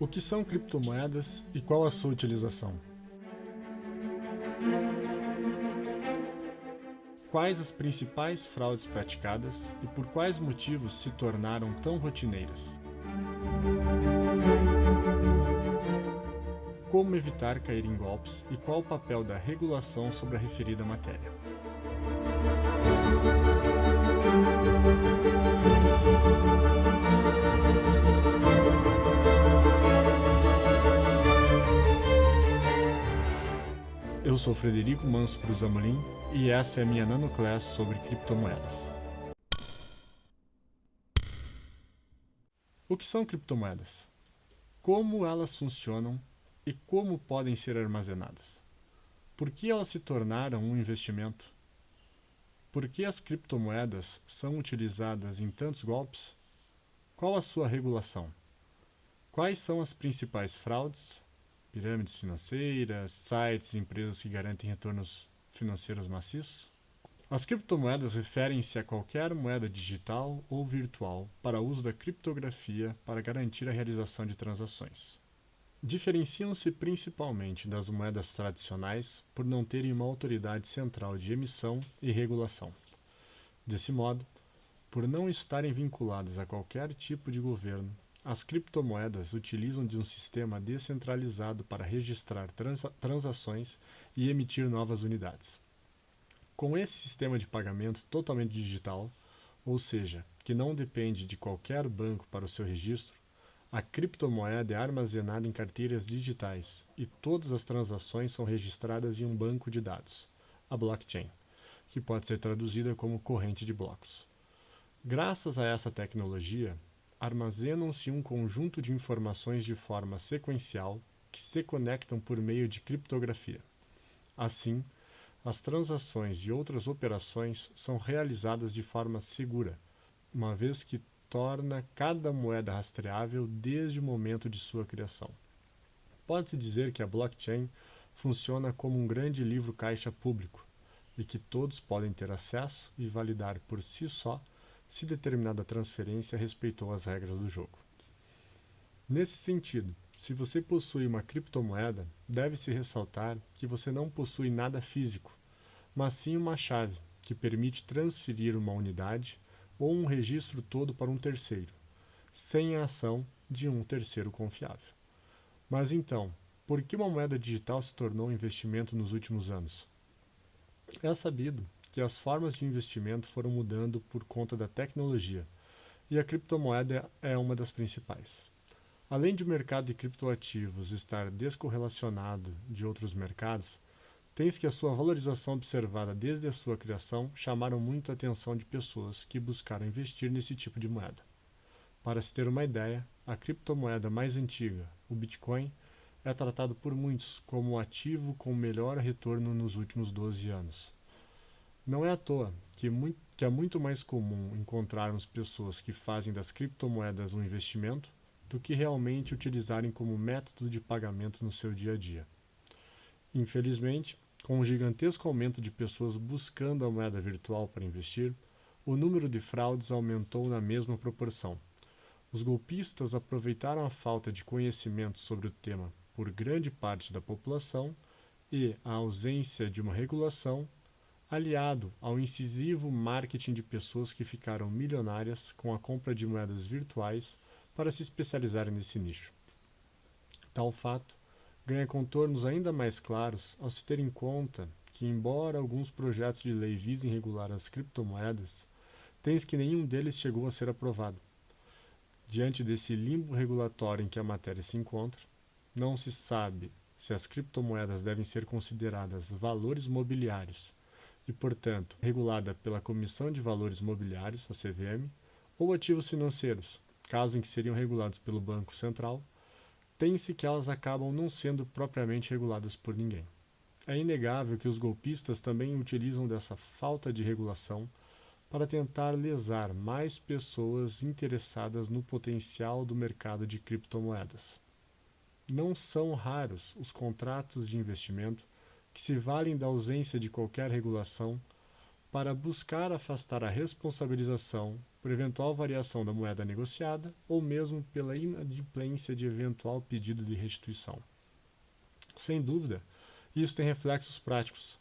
O que são criptomoedas e qual a sua utilização? Quais as principais fraudes praticadas e por quais motivos se tornaram tão rotineiras? Como evitar cair em golpes e qual o papel da regulação sobre a referida matéria? Eu sou Frederico Manso Cruz Amorim e essa é a minha nanoclass sobre criptomoedas. O que são criptomoedas? Como elas funcionam e como podem ser armazenadas? Por que elas se tornaram um investimento? Por que as criptomoedas são utilizadas em tantos golpes? Qual a sua regulação? Quais são as principais fraudes? Pirâmides financeiras, sites e empresas que garantem retornos financeiros maciços? As criptomoedas referem-se a qualquer moeda digital ou virtual para uso da criptografia para garantir a realização de transações. Diferenciam-se principalmente das moedas tradicionais por não terem uma autoridade central de emissão e regulação. Desse modo, por não estarem vinculadas a qualquer tipo de governo, as criptomoedas utilizam de um sistema descentralizado para registrar transações e emitir novas unidades. Com esse sistema de pagamento totalmente digital, ou seja, que não depende de qualquer banco para o seu registro, a criptomoeda é armazenada em carteiras digitais e todas as transações são registradas em um banco de dados, a blockchain, que pode ser traduzida como corrente de blocos. Graças a essa tecnologia, armazenam-se um conjunto de informações de forma sequencial que se conectam por meio de criptografia. Assim, as transações e outras operações são realizadas de forma segura, uma vez que torna cada moeda rastreável desde o momento de sua criação. Pode-se dizer que a blockchain funciona como um grande livro-caixa público e que todos podem ter acesso e validar por si só se determinada transferência respeitou as regras do jogo. Nesse sentido, se você possui uma criptomoeda, deve-se ressaltar que você não possui nada físico, mas sim uma chave que permite transferir uma unidade ou um registro todo para um terceiro, sem a ação de um terceiro confiável. Mas então, por que uma moeda digital se tornou um investimento nos últimos anos? É sabido que as formas de investimento foram mudando por conta da tecnologia, e a criptomoeda é uma das principais. Além de o mercado de criptoativos estar descorrelacionado de outros mercados, tem-se que a sua valorização observada desde a sua criação chamaram muito a atenção de pessoas que buscaram investir nesse tipo de moeda. Para se ter uma ideia, a criptomoeda mais antiga, o Bitcoin, é tratado por muitos como o ativo com melhor retorno nos últimos 12 anos. Não é à toa que é muito mais comum encontrarmos pessoas que fazem das criptomoedas um investimento do que realmente utilizarem como método de pagamento no seu dia a dia. Infelizmente, com o gigantesco aumento de pessoas buscando a moeda virtual para investir, o número de fraudes aumentou na mesma proporção. Os golpistas aproveitaram a falta de conhecimento sobre o tema por grande parte da população e a ausência de uma regulação, aliado ao incisivo marketing de pessoas que ficaram milionárias com a compra de moedas virtuais para se especializarem nesse nicho. Tal fato ganha contornos ainda mais claros ao se ter em conta que, embora alguns projetos de lei visem regular as criptomoedas, tem-se que nenhum deles chegou a ser aprovado. Diante desse limbo regulatório em que a matéria se encontra, não se sabe se as criptomoedas devem ser consideradas valores mobiliários e, portanto, regulada pela Comissão de Valores Mobiliários, a CVM, ou ativos financeiros, caso em que seriam regulados pelo Banco Central, tem-se que elas acabam não sendo propriamente reguladas por ninguém. É inegável que os golpistas também utilizam dessa falta de regulação para tentar lesar mais pessoas interessadas no potencial do mercado de criptomoedas. Não são raros os contratos de investimento que se valem da ausência de qualquer regulação para buscar afastar a responsabilização por eventual variação da moeda negociada ou mesmo pela inadimplência de eventual pedido de restituição. Sem dúvida, isso tem reflexos práticos,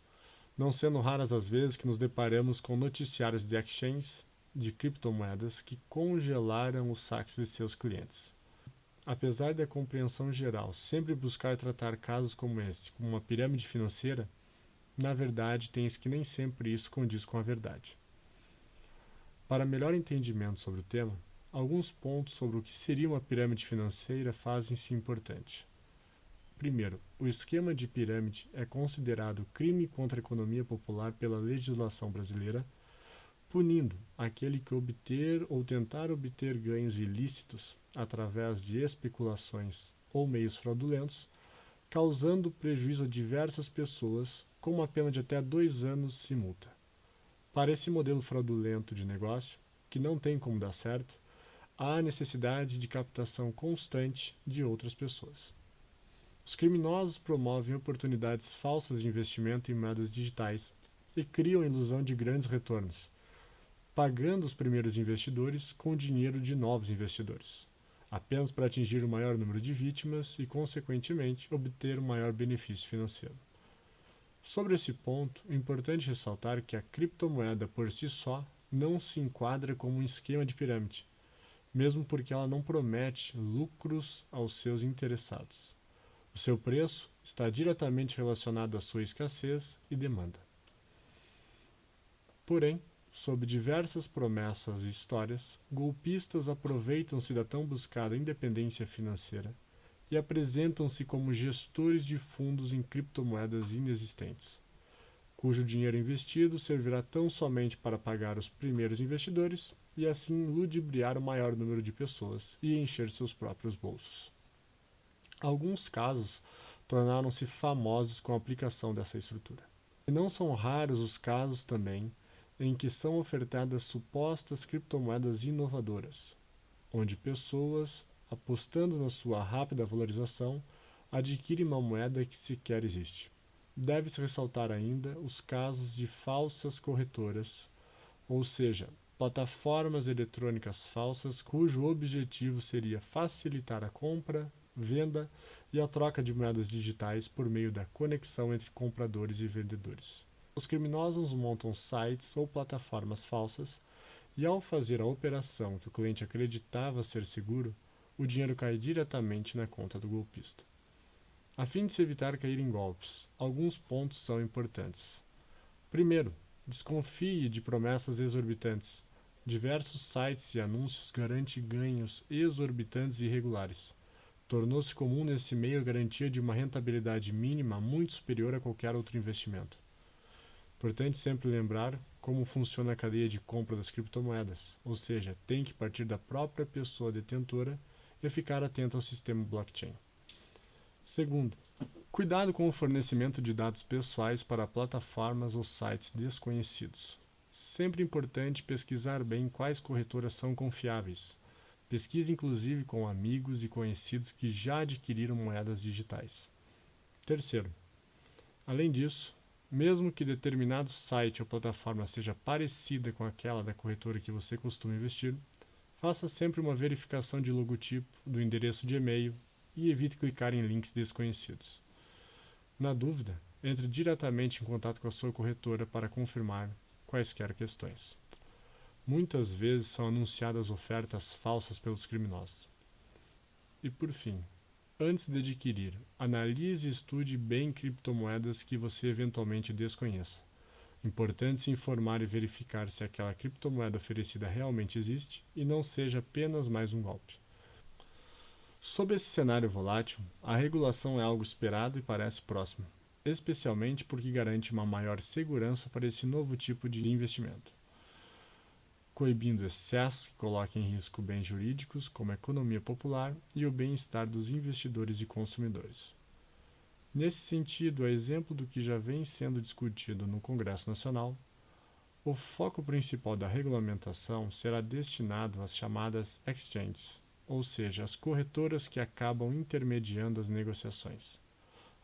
não sendo raras as vezes que nos deparamos com noticiários de exchanges de criptomoedas que congelaram os saques de seus clientes. Apesar da compreensão geral sempre buscar tratar casos como esse como uma pirâmide financeira, na verdade tem-se que nem sempre isso condiz com a verdade. Para melhor entendimento sobre o tema, alguns pontos sobre o que seria uma pirâmide financeira fazem-se importante. Primeiro, o esquema de pirâmide é considerado crime contra a economia popular pela legislação brasileira, punindo aquele que obter ou tentar obter ganhos ilícitos através de especulações ou meios fraudulentos, causando prejuízo a diversas pessoas, com uma pena de até 2 anos e multa. Para esse modelo fraudulento de negócio, que não tem como dar certo, há necessidade de captação constante de outras pessoas. Os criminosos promovem oportunidades falsas de investimento em moedas digitais e criam a ilusão de grandes retornos, pagando os primeiros investidores com dinheiro de novos investidores, apenas para atingir o maior número de vítimas e, consequentemente, obter um maior benefício financeiro. Sobre esse ponto, é importante ressaltar que a criptomoeda por si só não se enquadra como um esquema de pirâmide, mesmo porque ela não promete lucros aos seus interessados. O seu preço está diretamente relacionado à sua escassez e demanda. Porém, sob diversas promessas e histórias, golpistas aproveitam-se da tão buscada independência financeira e apresentam-se como gestores de fundos em criptomoedas inexistentes, cujo dinheiro investido servirá tão somente para pagar os primeiros investidores e assim ludibriar o maior número de pessoas e encher seus próprios bolsos. Alguns casos tornaram-se famosos com a aplicação dessa estrutura. E não são raros os casos também em que são ofertadas supostas criptomoedas inovadoras, onde pessoas, apostando na sua rápida valorização, adquirem uma moeda que sequer existe. Deve-se ressaltar ainda os casos de falsas corretoras, ou seja, plataformas eletrônicas falsas cujo objetivo seria facilitar a compra, venda e a troca de moedas digitais por meio da conexão entre compradores e vendedores. Os criminosos montam sites ou plataformas falsas e, ao fazer a operação que o cliente acreditava ser seguro, o dinheiro cai diretamente na conta do golpista. A fim de se evitar cair em golpes, alguns pontos são importantes. Primeiro, desconfie de promessas exorbitantes. Diversos sites e anúncios garantem ganhos exorbitantes e irregulares. Tornou-se comum nesse meio a garantia de uma rentabilidade mínima muito superior a qualquer outro investimento. Importante sempre lembrar como funciona a cadeia de compra das criptomoedas, ou seja, tem que partir da própria pessoa detentora e ficar atento ao sistema blockchain. Segundo, cuidado com o fornecimento de dados pessoais para plataformas ou sites desconhecidos. Sempre importante pesquisar bem quais corretoras são confiáveis. Pesquise inclusive com amigos e conhecidos que já adquiriram moedas digitais. Terceiro, além disso, mesmo que determinado site ou plataforma seja parecida com aquela da corretora que você costuma investir, faça sempre uma verificação de logotipo, do endereço de e-mail e evite clicar em links desconhecidos. Na dúvida, entre diretamente em contato com a sua corretora para confirmar quaisquer questões. Muitas vezes são anunciadas ofertas falsas pelos criminosos. E por fim, antes de adquirir, analise e estude bem criptomoedas que você eventualmente desconheça. Importante se informar e verificar se aquela criptomoeda oferecida realmente existe e não seja apenas mais um golpe. Sob esse cenário volátil, a regulação é algo esperado e parece próximo, especialmente porque garante uma maior segurança para esse novo tipo de investimento, coibindo excessos que coloquem em risco bens jurídicos como a economia popular e o bem-estar dos investidores e consumidores. Nesse sentido, a exemplo do que já vem sendo discutido no Congresso Nacional, o foco principal da regulamentação será destinado às chamadas exchanges, ou seja, as corretoras que acabam intermediando as negociações.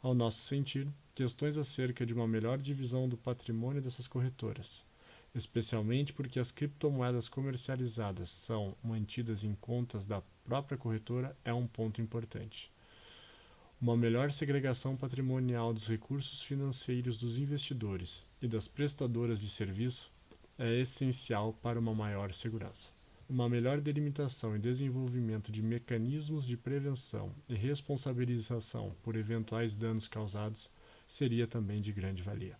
Ao nosso sentir, questões acerca de uma melhor divisão do patrimônio dessas corretoras especialmente porque as criptomoedas comercializadas são mantidas em contas da própria corretora, é um ponto importante. Uma melhor segregação patrimonial dos recursos financeiros dos investidores e das prestadoras de serviço é essencial para uma maior segurança. Uma melhor delimitação e desenvolvimento de mecanismos de prevenção e responsabilização por eventuais danos causados seria também de grande valia.